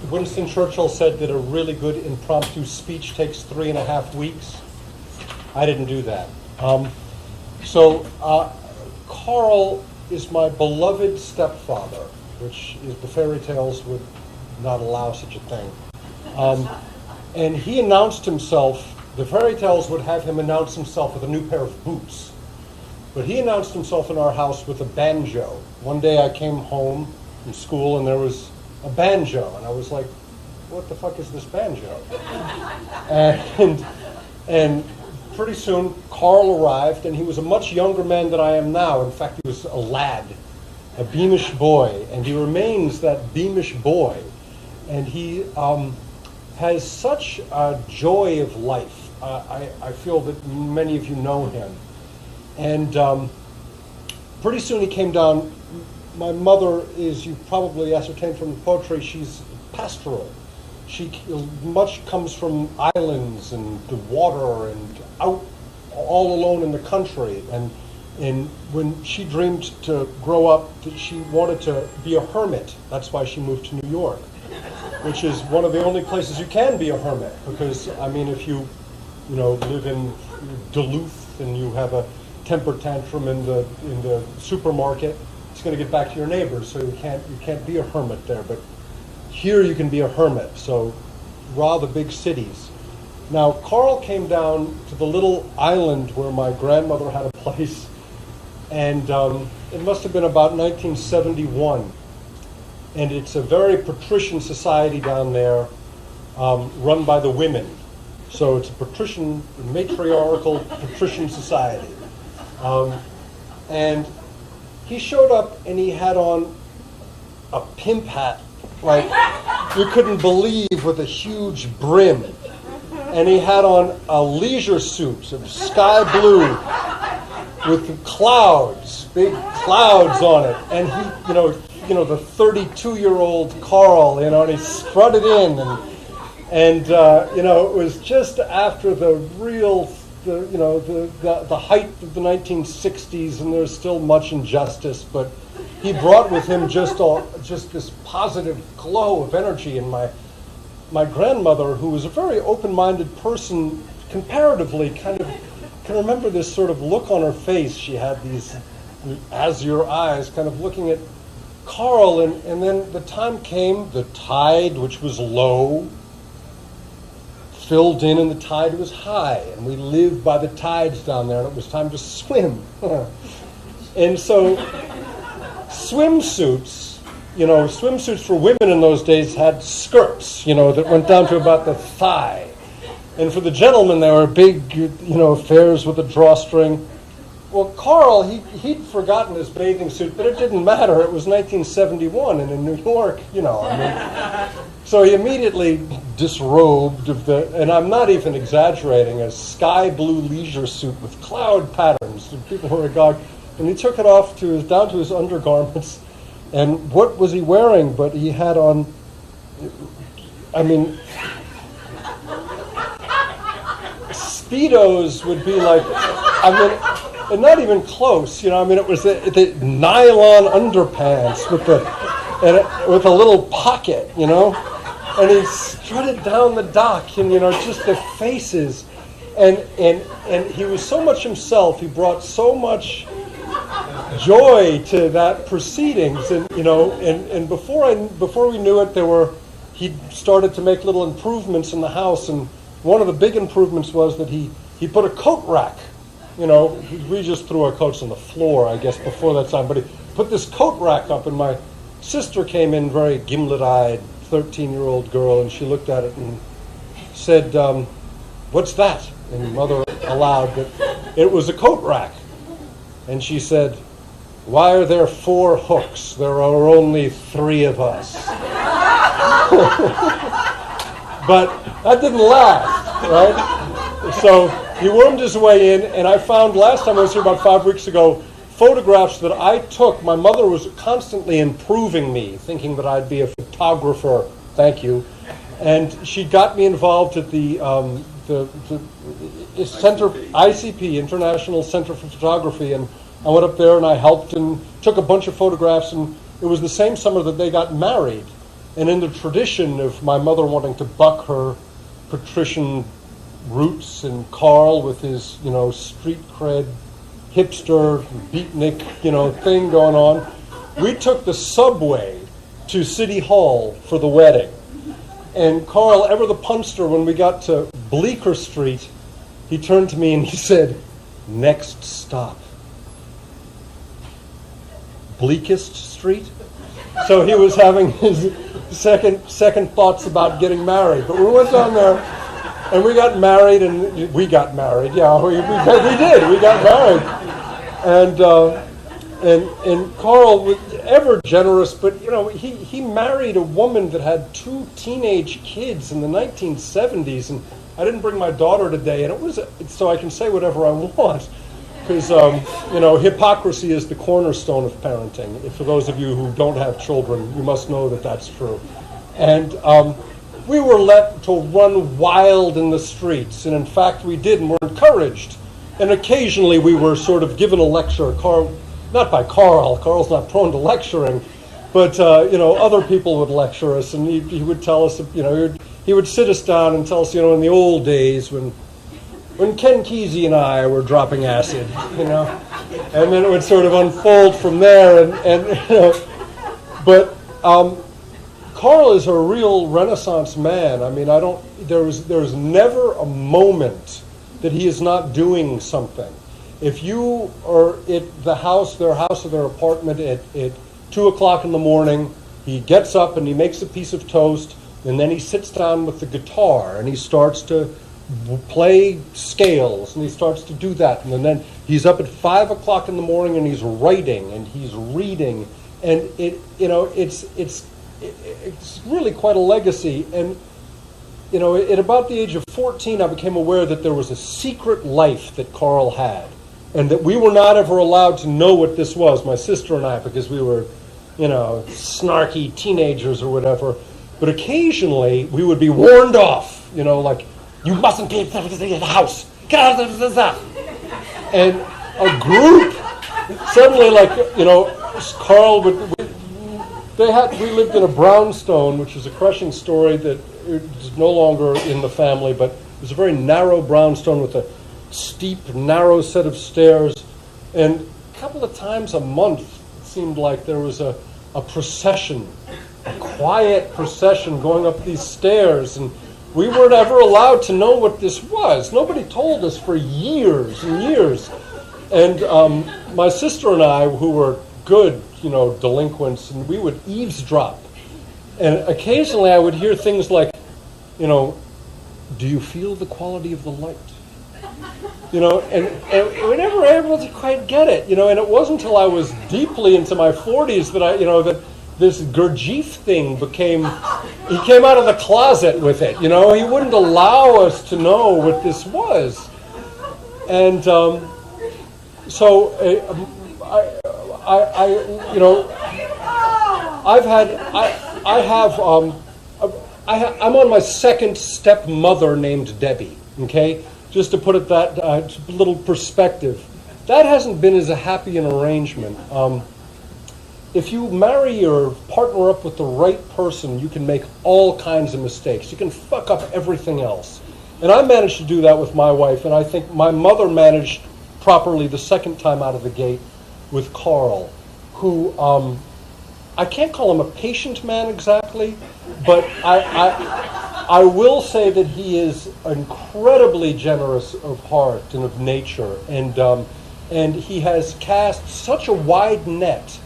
Winston Churchill said that a really good impromptu speech takes 3.5 weeks. I didn't do that. Carl is my beloved stepfather, which is the fairy tales would not allow such a thing. And he announced himself, the fairy tales would have him announce himself with a new pair of boots. But he announced himself in our house with a banjo. One day I came home from school and there was a banjo, and I was like, what the fuck is this banjo? And pretty soon Carl arrived, and he was a much younger man than I am now. In fact, he was a lad, a beamish boy, and he remains that beamish boy. And he has such a joy of life. I feel that many of you know him. And pretty soon he came down. My mother is, you probably ascertained from the poetry, she's pastoral. She much comes from islands and the water and out all alone in the country. And when she dreamed to grow up, that she wanted to be a hermit. That's why she moved to New York, which is one of the only places you can be a hermit. Because, I mean, if you live in Duluth and you have a temper tantrum in the supermarket, it's going to get back to your neighbors, so you can't be a hermit there. But here you can be a hermit, so rather big cities. Now, Carl came down to the little island where my grandmother had a place, and it must have been about 1971. And it's a very patrician society down there, run by the women. So it's a patrician, matriarchal patrician society. And he showed up and he had on a pimp hat, like you couldn't believe, with a huge brim. And he had on a leisure suit of sky blue with clouds, big clouds on it. And he, the 32-year-old Carl, and he strutted in, and it was just after the real, the height of the 1960s, and there's still much injustice, but he brought with him just this positive glow of energy. And my grandmother, who was a very open-minded person, comparatively, kind of can remember this sort of look on her face. She had these azure eyes, kind of looking at Carl, and then the time came, the tide, which was low, filled in and the tide was high, and we lived by the tides down there, and it was time to swim. And so swimsuits for women in those days had skirts, that went down to about the thigh. And for the gentlemen, they were big, affairs with a drawstring. Well, Carl, he'd forgotten his bathing suit, but it didn't matter. It was 1971, and in New York, So he immediately disrobed and I'm not even exaggerating, a sky blue leisure suit with cloud patterns. And people were agog. And he took it off down to his undergarments. And what was he wearing? But he had on, Speedos would be like, and not even close, it was the nylon underpants with a little pocket, and he strutted down the dock, and just the faces, and he was so much himself. He brought so much joy to that proceedings, and before we knew it, he started to make little improvements in the house, and one of the big improvements was that he put a coat rack. We just threw our coats on the floor, I guess, before that time, but he put this coat rack up, and my sister came in, very gimlet-eyed, 13-year-old girl, and she looked at it and said, "What's that?" And Mother allowed that it was a coat rack. And she said, "Why are there 4 hooks? There are only 3 of us." But that didn't last, right? So he wormed his way in, and I found last time I was here about 5 weeks ago, photographs that I took. My mother was constantly improving me, thinking that I'd be a photographer. Thank you. And she got me involved at the Center, ICP, International Center for Photography, and I went up there and I helped and took a bunch of photographs, and it was the same summer that they got married. And in the tradition of my mother wanting to buck her patrician roots and Carl with his, street cred, hipster, beatnik, thing going on, we took the subway to City Hall for the wedding. And Carl, ever the punster, when we got to Bleecker Street, he turned to me and he said, "Next stop, Bleakest Street." So he was having his second thoughts about getting married. But we went down there and we got married, and we got married. Yeah, we did. We got married. And Carl was ever generous, but he married a woman that had 2 teenage kids in the 1970s, and I didn't bring my daughter today, and it was so I can say whatever I want, because hypocrisy is the cornerstone of parenting. For those of you who don't have children, you must know that that's true. And we were let to run wild in the streets, and in fact we did, and were encouraged. And occasionally we were sort of given a lecture. Not by Carl. Carl's not prone to lecturing, but other people would lecture us, and he would tell us, he would sit us down and tell us, in the old days when Ken Kesey and I were dropping acid, and then it would sort of unfold from there, but Carl is a real Renaissance man. I mean, there's never a moment that he is not doing something. If you are at their house or their apartment at 2 o'clock in the morning, he gets up and he makes a piece of toast, and then he sits down with the guitar and he starts to play scales, and he starts to do that, and then he's up at 5 o'clock in the morning and he's writing and he's reading, and it's really quite a legacy. And at about the age of 14, I became aware that there was a secret life that Carl had, and that we were not ever allowed to know what this was, my sister and I, because we were, snarky teenagers or whatever. But occasionally we would be warned off, like, "You mustn't be in the house. Get out of the." And a group suddenly, Carl would. We lived in a brownstone, which is a crushing story that is no longer in the family, but it was a very narrow brownstone with a steep, narrow set of stairs. And a couple of times a month, it seemed like there was a procession, a quiet procession going up these stairs. And we weren't ever allowed to know what this was. Nobody told us for years and years. And my sister and I, who were good, delinquents, and we would eavesdrop. And occasionally I would hear things like, "Do you feel the quality of the light?" And we never were able to quite get it, and it wasn't until I was deeply into my 40s that that this Gurdjieff thing he came out of the closet with it, he wouldn't allow us to know what this was. And I'm on my second stepmother named Debbie, okay? Just to put it that little perspective. That hasn't been as a happy an arrangement. If you marry or partner up with the right person, you can make all kinds of mistakes. You can fuck up everything else. And I managed to do that with my wife, and I think my mother managed properly the second time out of the gate with Carl, who I can't call him a patient man exactly, but I will say that he is incredibly generous of heart and of nature, and he has cast such a wide net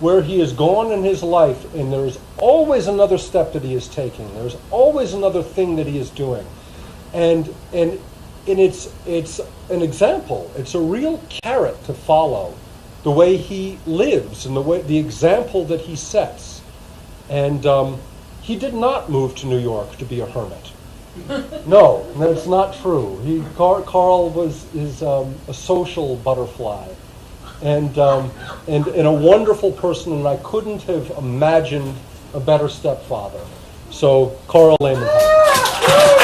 where he has gone in his life, and there's always another step that he is taking. There's always another thing that he is doing, and it's an example. It's a real carrot to follow, the way he lives and the example that he sets. And he did not move to New York to be a hermit. No, that's not true. Carl is a social butterfly, and a wonderful person, and I couldn't have imagined a better stepfather. So, Carl Lehmann-Haupt.